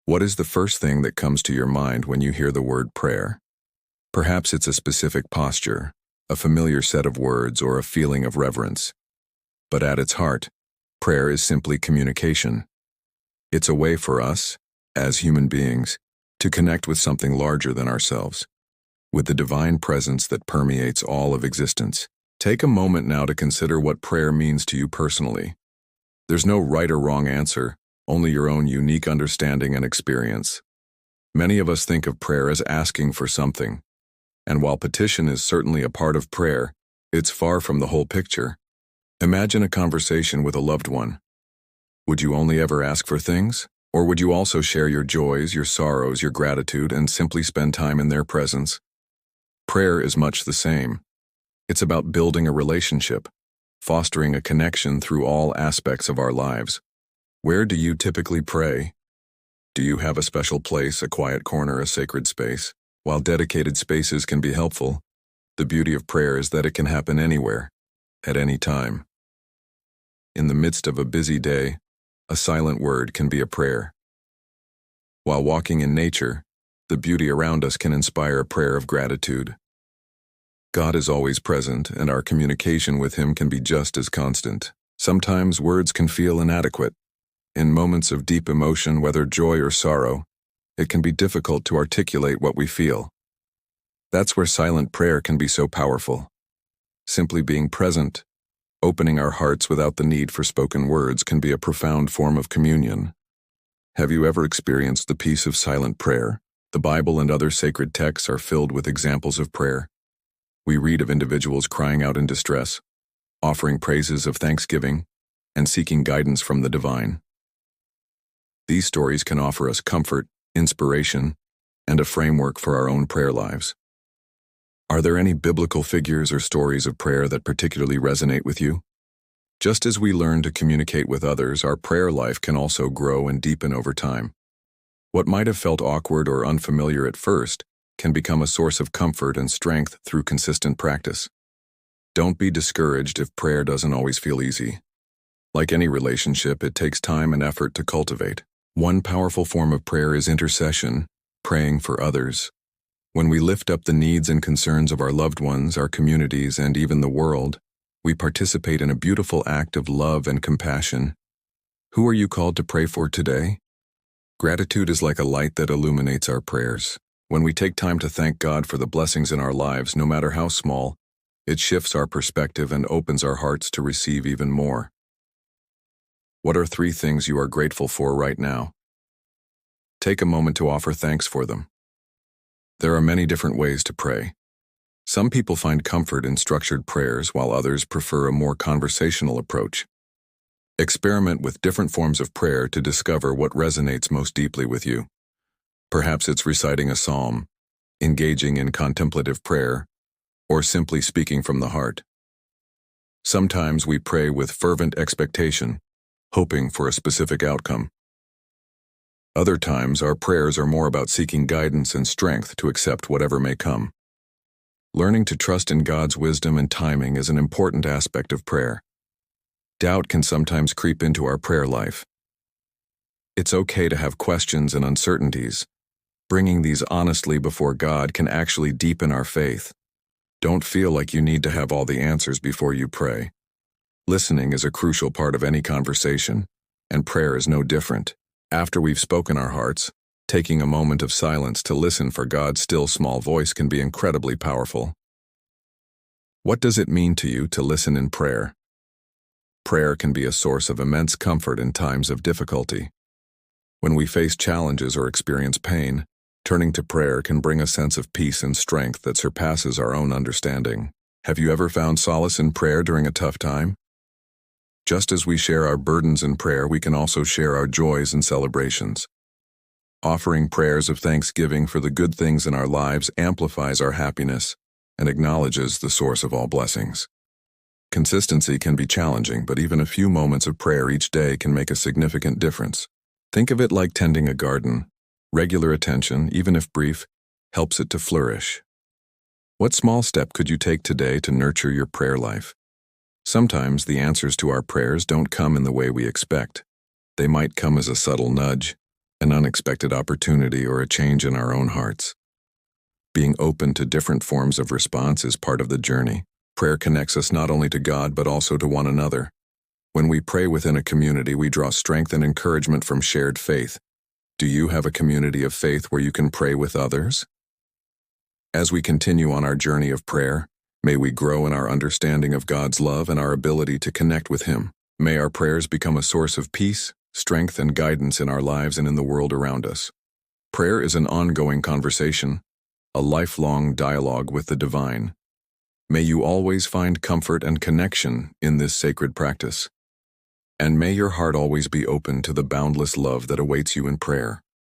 What is the first thing that comes to your mind when you hear the word prayer? Perhaps it's a specific posture, a familiar set of words, or a feeling of reverence. But at its heart, prayer is simply communication. It's a way for us, as human beings, to connect with something larger than ourselves, with the divine presence that permeates all of existence. Take a moment now to consider what prayer means to you personally. There's no right or wrong answer, only your own unique understanding and experience. Many of us think of prayer as asking for something, and while petition is certainly a part of prayer, it's far from the whole picture. Imagine a conversation with a loved one. Would you only ever ask for things? Or would you also share your joys, your sorrows, your gratitude, and simply spend time in their presence? Prayer is much the same. It's about building a relationship, fostering a connection through all aspects of our lives. Where do you typically pray? Do you have a special place, a quiet corner, a sacred space? While dedicated spaces can be helpful, the beauty of prayer is that it can happen anywhere, at any time. In the midst of a busy day, a silent word can be a prayer. While walking in nature, the beauty around us can inspire a prayer of gratitude. God is always present, and our communication with Him can be just as constant. Sometimes words can feel inadequate. In moments of deep emotion, whether joy or sorrow, it can be difficult to articulate what we feel. That's where silent prayer can be so powerful. Simply being present, opening our hearts without the need for spoken words, can be a profound form of communion. Have you ever experienced the peace of silent prayer? The Bible and other sacred texts are filled with examples of prayer. We read of individuals crying out in distress, offering praises of thanksgiving, and seeking guidance from the divine. These stories can offer us comfort, inspiration, and a framework for our own prayer lives. Are there any biblical figures or stories of prayer that particularly resonate with you? Just as we learn to communicate with others, our prayer life can also grow and deepen over time. What might have felt awkward or unfamiliar at first can become a source of comfort and strength through consistent practice. Don't be discouraged if prayer doesn't always feel easy. Like any relationship, it takes time and effort to cultivate. One powerful form of prayer is intercession, praying for others. When we lift up the needs and concerns of our loved ones, our communities, and even the world, we participate in a beautiful act of love and compassion. Who are you called to pray for today? Gratitude is like a light that illuminates our prayers. When we take time to thank God for the blessings in our lives, no matter how small, it shifts our perspective and opens our hearts to receive even more. What are 3 things you are grateful for right now? Take a moment to offer thanks for them. There are many different ways to pray. Some people find comfort in structured prayers, while others prefer a more conversational approach. Experiment with different forms of prayer to discover what resonates most deeply with you. Perhaps it's reciting a psalm, engaging in contemplative prayer, or simply speaking from the heart. Sometimes we pray with fervent expectation, hoping for a specific outcome. Other times, our prayers are more about seeking guidance and strength to accept whatever may come. Learning to trust in God's wisdom and timing is an important aspect of prayer. Doubt can sometimes creep into our prayer life. It's okay to have questions and uncertainties. Bringing these honestly before God can actually deepen our faith. Don't feel like you need to have all the answers before you pray. Listening is a crucial part of any conversation, and prayer is no different. After we've spoken our hearts, taking a moment of silence to listen for God's still small voice can be incredibly powerful. What does it mean to you to listen in prayer? Prayer can be a source of immense comfort in times of difficulty. When we face challenges or experience pain, turning to prayer can bring a sense of peace and strength that surpasses our own understanding. Have you ever found solace in prayer during a tough time? Just as we share our burdens in prayer, we can also share our joys and celebrations. Offering prayers of thanksgiving for the good things in our lives amplifies our happiness and acknowledges the source of all blessings. Consistency can be challenging, but even a few moments of prayer each day can make a significant difference. Think of it like tending a garden. Regular attention, even if brief, helps it to flourish. What small step could you take today to nurture your prayer life? Sometimes the answers to our prayers don't come in the way we expect. They might come as a subtle nudge, an unexpected opportunity, or a change in our own hearts. Being open to different forms of response is part of the journey. Prayer connects us not only to God but also to one another. When we pray within a community, we draw strength and encouragement from shared faith. Do you have a community of faith where you can pray with others? As we continue on our journey of prayer, may we grow in our understanding of God's love and our ability to connect with Him. May our prayers become a source of peace, strength, and guidance in our lives and in the world around us. Prayer is an ongoing conversation, a lifelong dialogue with the divine. May you always find comfort and connection in this sacred practice. And may your heart always be open to the boundless love that awaits you in prayer.